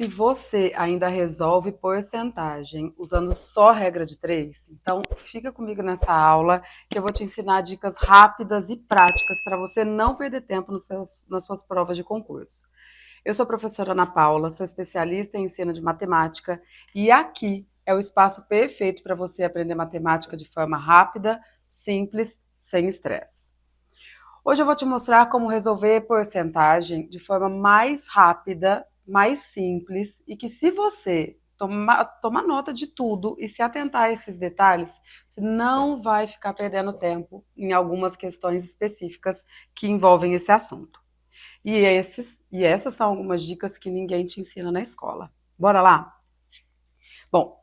Se você ainda resolve porcentagem usando só regra de 3, então fica comigo nessa aula que eu vou te ensinar dicas rápidas e práticas para você não perder tempo nas suas provas de concurso. Eu sou a professora Ana Paula, sou especialista em ensino de matemática e aqui é o espaço perfeito para você aprender matemática de forma rápida, simples, sem estresse. Hoje eu vou te mostrar como resolver porcentagem de forma mais rápida, mais simples e que se você tomar nota de tudo e se atentar a esses detalhes, você não vai ficar perdendo tempo em algumas questões específicas que envolvem esse assunto. E essas são algumas dicas que ninguém te ensina na escola. Bora lá? Bom,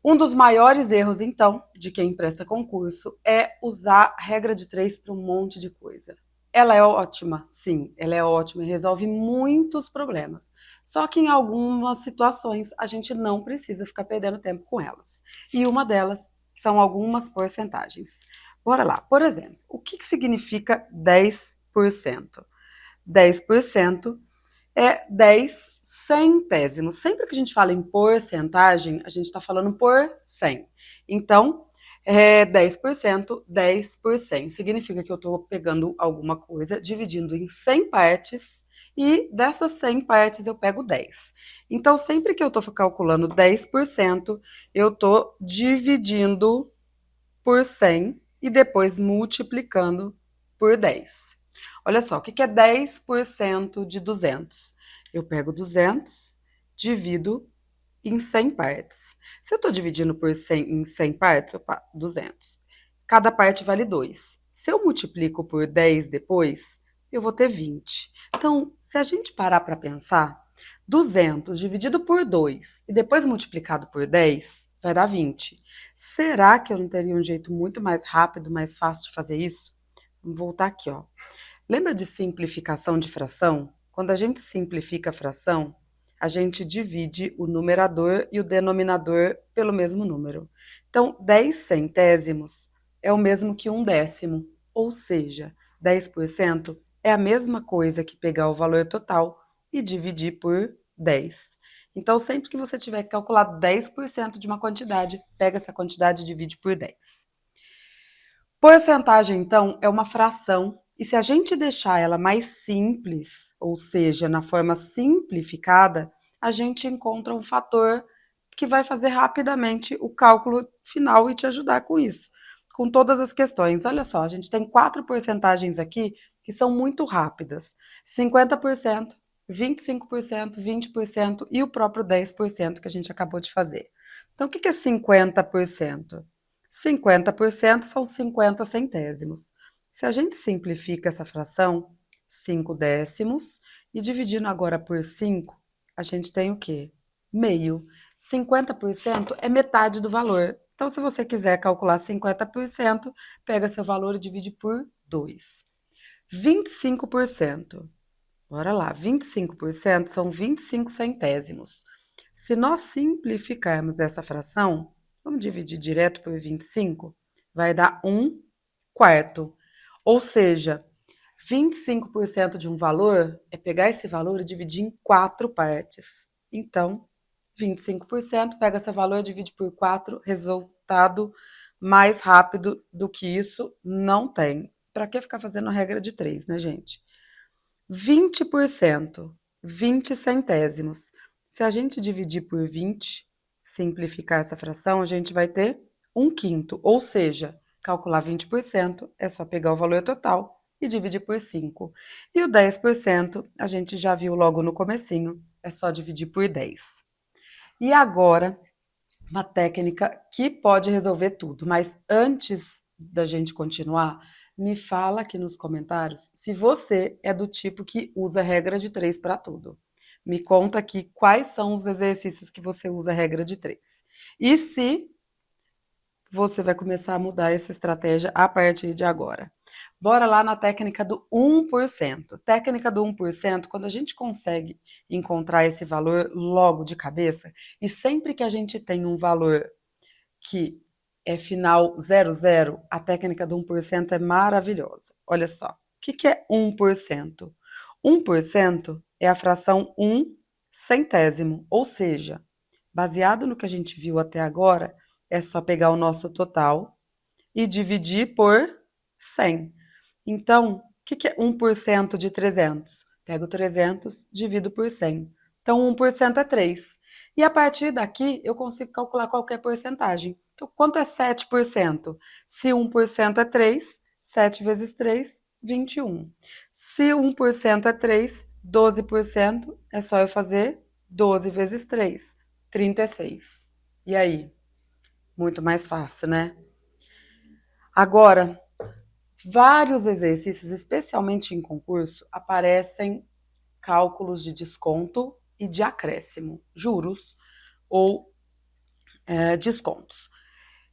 um dos maiores erros, então, de quem presta concurso é usar regra de 3 para um monte de coisa. Ela é ótima, sim, ela é ótima e resolve muitos problemas. Só que em algumas situações a gente não precisa ficar perdendo tempo com elas. E uma delas são algumas porcentagens. Bora lá. Por exemplo, o que significa 10%? 10% é 10 centésimos. Sempre que a gente fala em porcentagem, a gente está falando por 100. Então, 10%, 10 por 100. Significa que eu estou pegando alguma coisa, dividindo em 100 partes, e dessas 100 partes eu pego 10. Então, sempre que eu estou calculando 10%, eu estou dividindo por 100 e depois multiplicando por 10. Olha só, o que é 10% de 200? Eu pego 200, divido em 100 partes. Se eu estou dividindo por 100 em 100 partes, opa, 200. Cada parte vale 2. Se eu multiplico por 10 depois, eu vou ter 20. Então, se a gente parar para pensar, 200 dividido por 2 e depois multiplicado por 10 vai dar 20. Será que eu não teria um jeito muito mais rápido, mais fácil de fazer isso? Vamos voltar aqui, ó. Lembra de simplificação de fração? Quando a gente simplifica a fração, a gente divide o numerador e o denominador pelo mesmo número. Então, 10 centésimos é o mesmo que um décimo, ou seja, 10% é a mesma coisa que pegar o valor total e dividir por 10. Então, sempre que você tiver que calcular 10% de uma quantidade, pega essa quantidade e divide por 10. Porcentagem, então, é uma fração, e se a gente deixar ela mais simples, ou seja, na forma simplificada, a gente encontra um fator que vai fazer rapidamente o cálculo final e te ajudar com isso, com todas as questões. Olha só, a gente tem 4 porcentagens aqui que são muito rápidas: 50%, 25%, 20% e o próprio 10% que a gente acabou de fazer. Então, o que é 50%? 50% são 50 centésimos. Se a gente simplifica essa fração, 5 décimos, e dividindo agora por 5, a gente tem o quê? Meio. 50% é metade do valor. Então, se você quiser calcular 50%, pega seu valor e divide por 2. 25%. Bora lá, 25% são 25 centésimos. Se nós simplificarmos essa fração, vamos dividir direto por 25, vai dar 1 quarto. Ou seja, 25% de um valor é pegar esse valor e dividir em 4 partes. Então, 25% pega esse valor, divide por 4, resultado mais rápido do que isso não tem. Para que ficar fazendo a regra de 3, né, gente? 20%, 20 centésimos. Se a gente dividir por 20, simplificar essa fração, a gente vai ter 1 quinto, ou seja, calcular 20% é só pegar o valor total e dividir por 5. E o 10% a gente já viu logo no comecinho, é só dividir por 10. E agora, uma técnica que pode resolver tudo, mas antes da gente continuar, me fala aqui nos comentários se você é do tipo que usa regra de 3 para tudo. Me conta aqui quais são os exercícios que você usa regra de 3. E se você vai começar a mudar essa estratégia a partir de agora. Bora lá na técnica do 1%. Técnica do 1%, quando a gente consegue encontrar esse valor logo de cabeça, e sempre que a gente tem um valor que é final 00, a técnica do 1% é maravilhosa. Olha só, o que é 1%? 1% é a fração 1 centésimo, ou seja, baseado no que a gente viu até agora, é só pegar o nosso total e dividir por 100. Então, o que é 1% de 300? Pego 300, divido por 100. Então, 1% é 3. E a partir daqui, eu consigo calcular qualquer porcentagem. Então, quanto é 7%? Se 1% é 3, 7 vezes 3, 21. Se 1% é 3, 12%, é só eu fazer 12 vezes 3, 36. E aí? Muito mais fácil, né? Agora, vários exercícios, especialmente em concurso, aparecem cálculos de desconto e de acréscimo, juros ou descontos.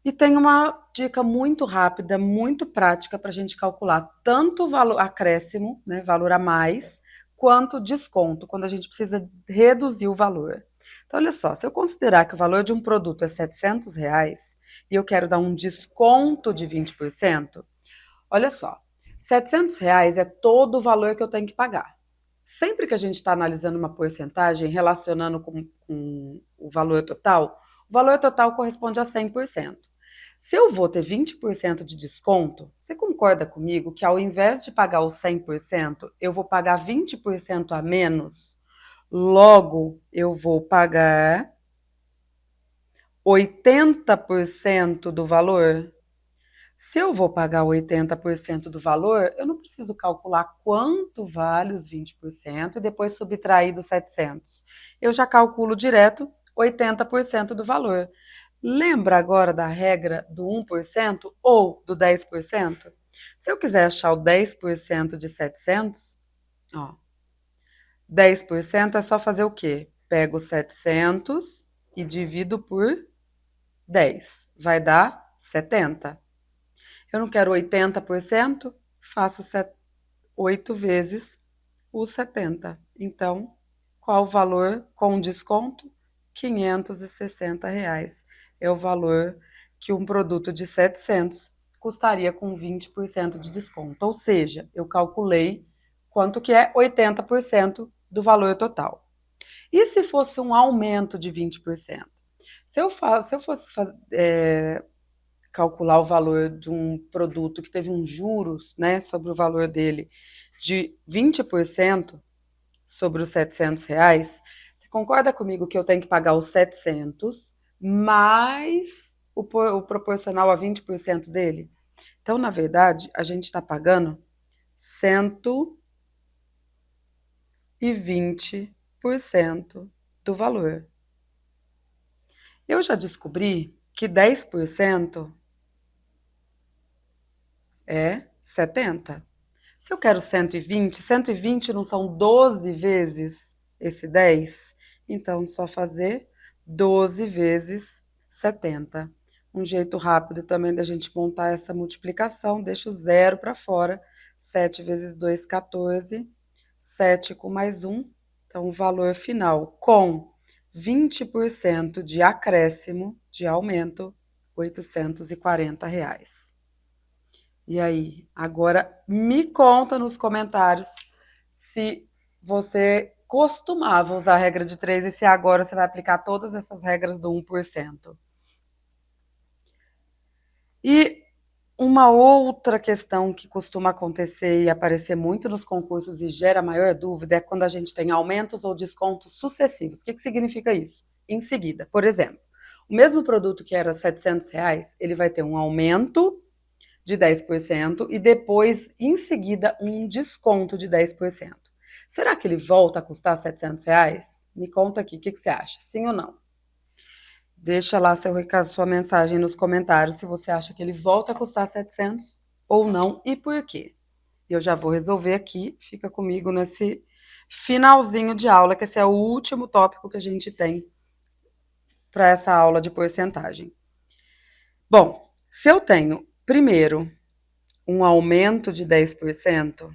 E tem uma dica muito rápida, muito prática para a gente calcular tanto o valor acréscimo, né, valor a mais, quanto desconto, quando a gente precisa reduzir o valor. Então, olha só, se eu considerar que o valor de um produto é R$ 700 e eu quero dar um desconto de 20%, olha só, R$ 700 é todo o valor que eu tenho que pagar. Sempre que a gente está analisando uma porcentagem, relacionando com o valor total corresponde a 100%. Se eu vou ter 20% de desconto, você concorda comigo que ao invés de pagar os 100%, eu vou pagar 20% a menos? Logo, eu vou pagar 80% do valor? Se eu vou pagar 80% do valor, eu não preciso calcular quanto vale os 20% e depois subtrair dos 700. Eu já calculo direto 80% do valor. Lembra agora da regra do 1% ou do 10%? Se eu quiser achar o 10% de 700, ó, 10% é só fazer o quê? Pego 700 e divido por 10. Vai dar 70. Eu não quero 80%, faço 8 vezes os 70. Então, qual o valor com desconto? R$ 560 é o valor que um produto de 700 custaria com 20% de desconto. Ou seja, eu calculei quanto que é 80% do valor total. E se fosse um aumento de 20%? Se eu fosse calcular o valor de um produto que teve um juros, né, sobre o valor dele de 20% sobre os R$ 700, você concorda comigo que eu tenho que pagar os 700 mais o proporcional a 20% dele? Então, na verdade, a gente está pagando 120% do valor. Eu já descobri que 10% é 70. Se eu quero 120 não são 12 vezes esse 10? Então, só fazer 12 vezes 70. Um jeito rápido também da gente montar essa multiplicação, deixa o zero para fora. 7 vezes 2, 14. 7 com mais 1. Então, o valor final com 20% de acréscimo, de aumento, R$ 840. E aí, agora me conta nos comentários se você costumava usar a regra de 3 e se agora você vai aplicar todas essas regras do 1%. E uma outra questão que costuma acontecer e aparecer muito nos concursos e gera maior dúvida é quando a gente tem aumentos ou descontos sucessivos. O que significa isso? Em seguida, por exemplo, o mesmo produto que era R$ 700, ele vai ter um aumento de 10% e depois, em seguida, um desconto de 10%. Será que ele volta a custar R$ 700? Me conta aqui, o que você acha? Sim ou não? Deixa lá seu recado, sua mensagem nos comentários se você acha que ele volta a custar 700 ou não e por quê. Eu já vou resolver aqui, fica comigo nesse finalzinho de aula, que esse é o último tópico que a gente tem para essa aula de porcentagem. Bom, se eu tenho, primeiro, um aumento de 10%,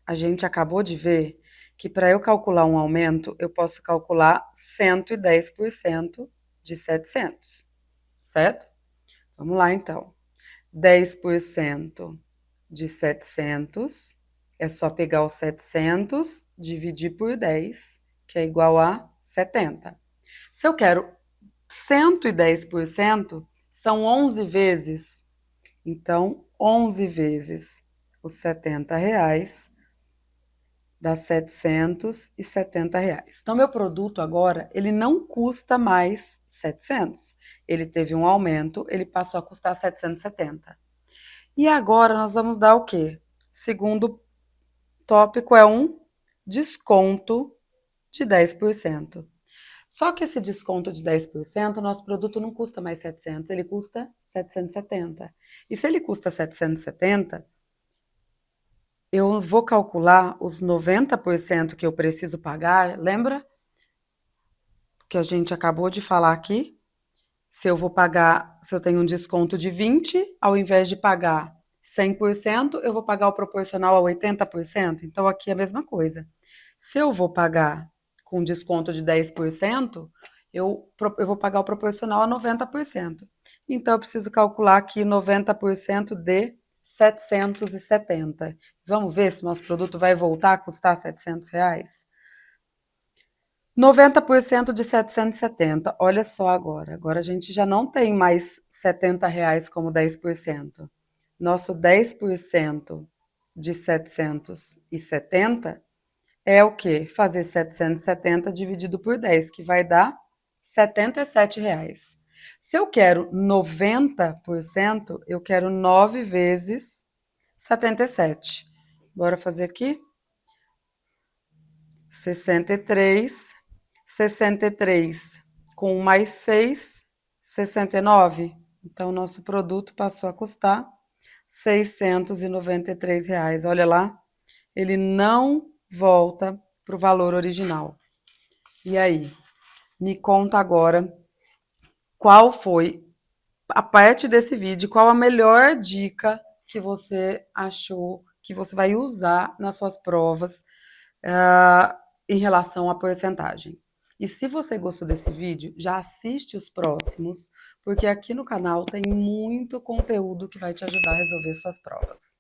a gente acabou de ver que para eu calcular um aumento, eu posso calcular 110% de 700, certo? Vamos lá, então. 10% de 700 é só pegar os 700, dividir por 10, que é igual a 70. Se eu quero 110%, são 11 vezes. Então, 11 vezes os R$ 70 dá R$ 770. Então, meu produto agora, ele não custa mais 700. Ele teve um aumento, ele passou a custar 770. E agora nós vamos dar o quê? Segundo tópico é um desconto de 10%. Só que esse desconto de 10%, nosso produto não custa mais 700, ele custa 770. E se ele custa 770, eu vou calcular os 90% que eu preciso pagar. Lembra que a gente acabou de falar aqui? Se eu vou pagar, se eu tenho um desconto de 20, ao invés de pagar 100%, eu vou pagar o proporcional a 80%. Então aqui é a mesma coisa. Se eu vou pagar com desconto de 10%, eu vou pagar o proporcional a 90%. Então eu preciso calcular aqui 90% de 770. Vamos ver se o nosso produto vai voltar a custar R$ 700? 90% de 770. Olha só agora. Agora a gente já não tem mais R$ 70 como 10%. Nosso 10% de 770 é o quê? Fazer 770 dividido por 10, que vai dar R$ 77. Se eu quero 90%, eu quero 9 vezes 77. Bora fazer aqui? 63 com mais 6, 69. Então, nosso produto passou a custar R$ 693. Olha lá, ele não volta para o valor original. E aí, me conta agora qual foi, a parte desse vídeo, qual a melhor dica que você achou que você vai usar nas suas provas em relação à porcentagem. E se você gostou desse vídeo, já assiste os próximos, porque aqui no canal tem muito conteúdo que vai te ajudar a resolver suas provas.